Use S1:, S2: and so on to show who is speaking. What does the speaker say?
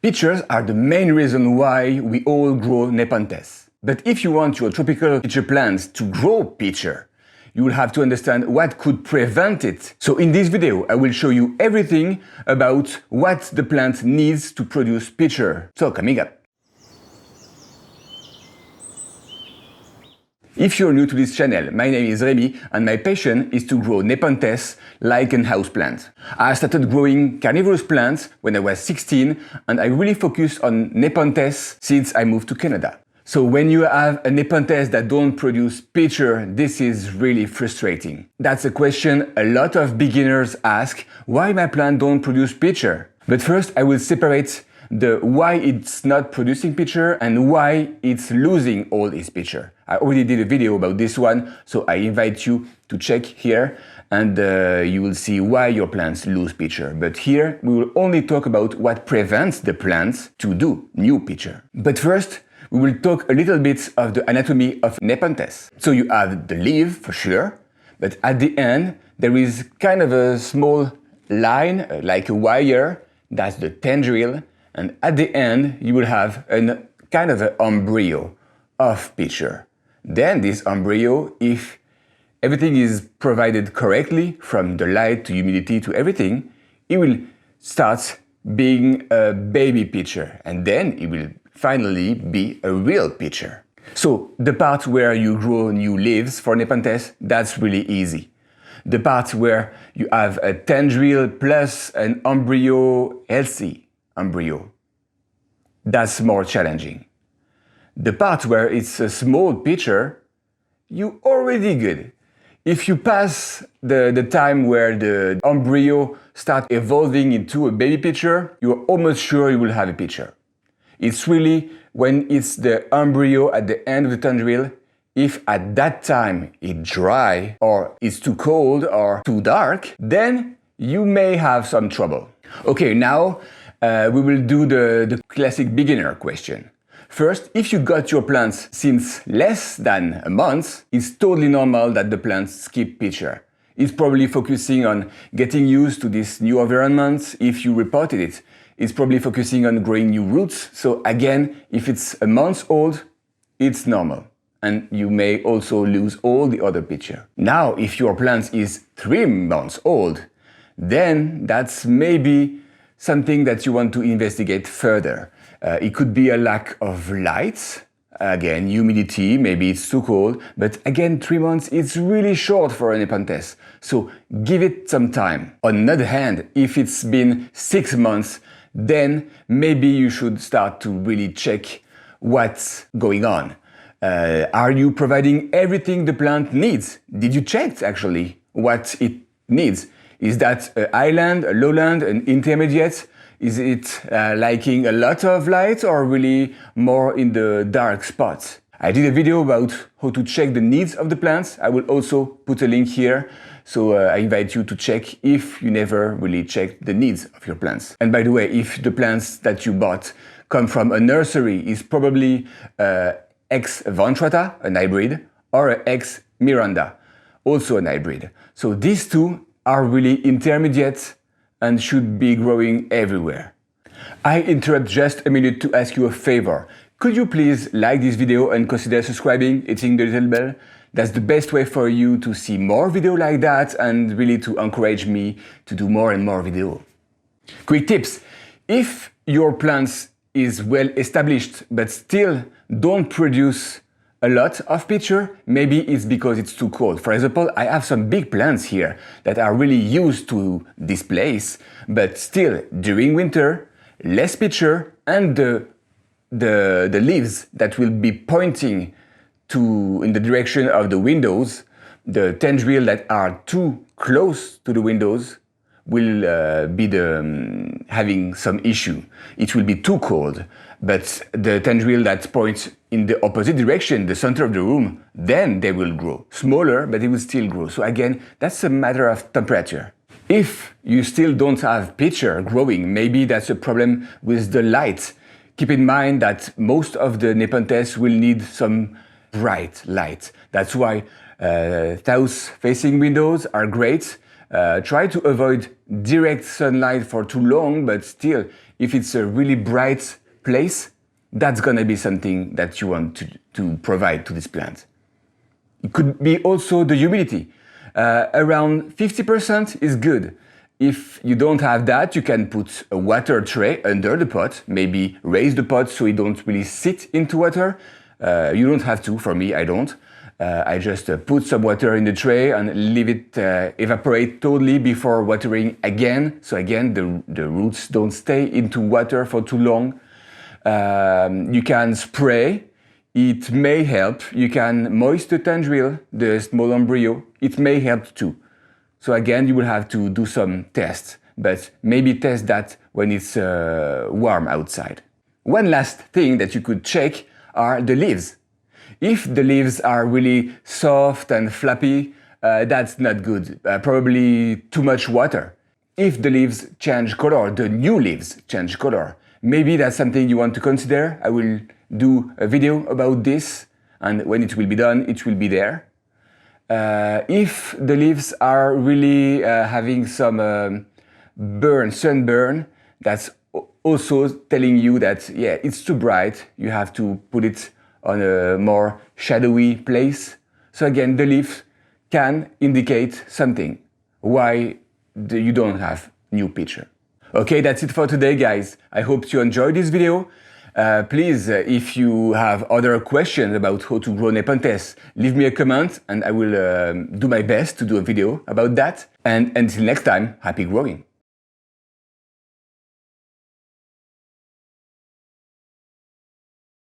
S1: Pitchers are the main reason why we all grow Nepenthes. But if you want your tropical pitcher plants to grow pitcher, you will have to understand what could prevent it. So in this video, I will show you everything about what the plant needs to produce pitcher. So coming up. If you're new to this channel, my name is Remy and my passion is to grow Nepenthes like an houseplant. I started growing carnivorous plants when I was 16 and I really focused on Nepenthes since I moved to Canada. So when you have a Nepenthes that don't produce pitcher, this is really frustrating. That's a question a lot of beginners ask, why my plant don't produce pitcher? But first I will separate the why it's not producing pitcher and why it's losing all its pitcher. I already did a video about this one, so I invite you to check here and you will see why your plants lose pitcher. But here we will only talk about what prevents the plants to do new pitcher. But first, we will talk a little bit of the anatomy of Nepenthes. So you have the leaf for sure, but at the end there is kind of a small line, like a wire, that's the tendril, and at the end you will have a kind of an embryo of pitcher. Then this embryo, if everything is provided correctly, from the light to humidity to everything, it will start being a baby pitcher, and then it will finally be a real pitcher. So the part where you grow new leaves for Nepenthes, that's really easy. The part where you have a tendril plus an embryo, healthy embryo, that's more challenging. The part where it's a small pitcher, you already good. If you pass the time where the embryo starts evolving into a baby pitcher, you're almost sure you will have a pitcher. It's really when it's the embryo at the end of the tendril, if at that time it's dry or it's too cold or too dark, then you may have some trouble. Okay, now we will do the classic beginner question. First, if you got your plants since less than a month, it's totally normal that the plants skip pitcher. It's probably focusing on getting used to this new environment. If you reported it, it's probably focusing on growing new roots. So again, if it's a month old, it's normal. And you may also lose all the other pitcher. Now, if your plant is 3 months old, then that's maybe something that you want to investigate further. It could be a lack of light, again, humidity, maybe it's too cold, but again, 3 months is really short for a Nepenthes, so give it some time. On the other hand, if it's been 6 months, then maybe you should start to really check what's going on. Are you providing everything the plant needs? Did you check actually what it needs? Is that an island, a lowland, an intermediate? Is it liking a lot of light or really more in the dark spots? I did a video about how to check the needs of the plants. I will also put a link here, so I invite you to check if you never really checked the needs of your plants. And by the way, if the plants that you bought come from a nursery, it's probably X Ventrata, an hybrid, or X Miranda, also an hybrid. So these two are really intermediate and should be growing everywhere. I interrupt just a minute to ask you a favor. Could you please like this video and consider subscribing, hitting the little bell? That's the best way for you to see more videos like that and really to encourage me to do more and more videos. Quick tips. If your plants is well established but still don't produce a lot of pitcher, maybe it's because it's too cold. For example, I have some big plants here that are really used to this place, but still during winter, less pitcher, and the leaves that will be pointing in the direction of the windows, the tendrils that are too close to the windows will be having some issue. It will be too cold, but the tendril that points in the opposite direction, the center of the room, then they will grow. Smaller, but they will still grow. So again, that's a matter of temperature. If you still don't have pitcher growing, maybe that's a problem with the light. Keep in mind that most of the Nepenthes will need some bright light. That's why south-facing windows are great. Try to avoid direct sunlight for too long, but still, if it's a really bright place, that's gonna be something that you want to provide to this plant. It could be also the humidity. Around 50% is good. If you don't have that, you can put a water tray under the pot, maybe raise the pot so it don't really sit into water. You don't have to, for me, I don't. I just put some water in the tray and leave it evaporate totally before watering again. So again, the roots don't stay into water for too long. You can spray. It may help. You can moist the tendril, the small embryo. It may help too. So again, you will have to do some tests, but maybe test that when it's warm outside. One last thing that you could check are the leaves. If the leaves are really soft and flappy, that's not good. Probably too much water. If the leaves change color, the new leaves change color, maybe that's something you want to consider. I will do a video about this, and when it will be done, it will be there. If the leaves are really having some sunburn, that's also telling you that, yeah, it's too bright. You have to put it on a more shadowy place. So again, the leaf can indicate something, why you don't have new picture. Okay, that's it for today, guys. I hope you enjoyed this video. Please, if you have other questions about how to grow Nepenthes, leave me a comment and I will do my best to do a video about that. And until next time, happy growing!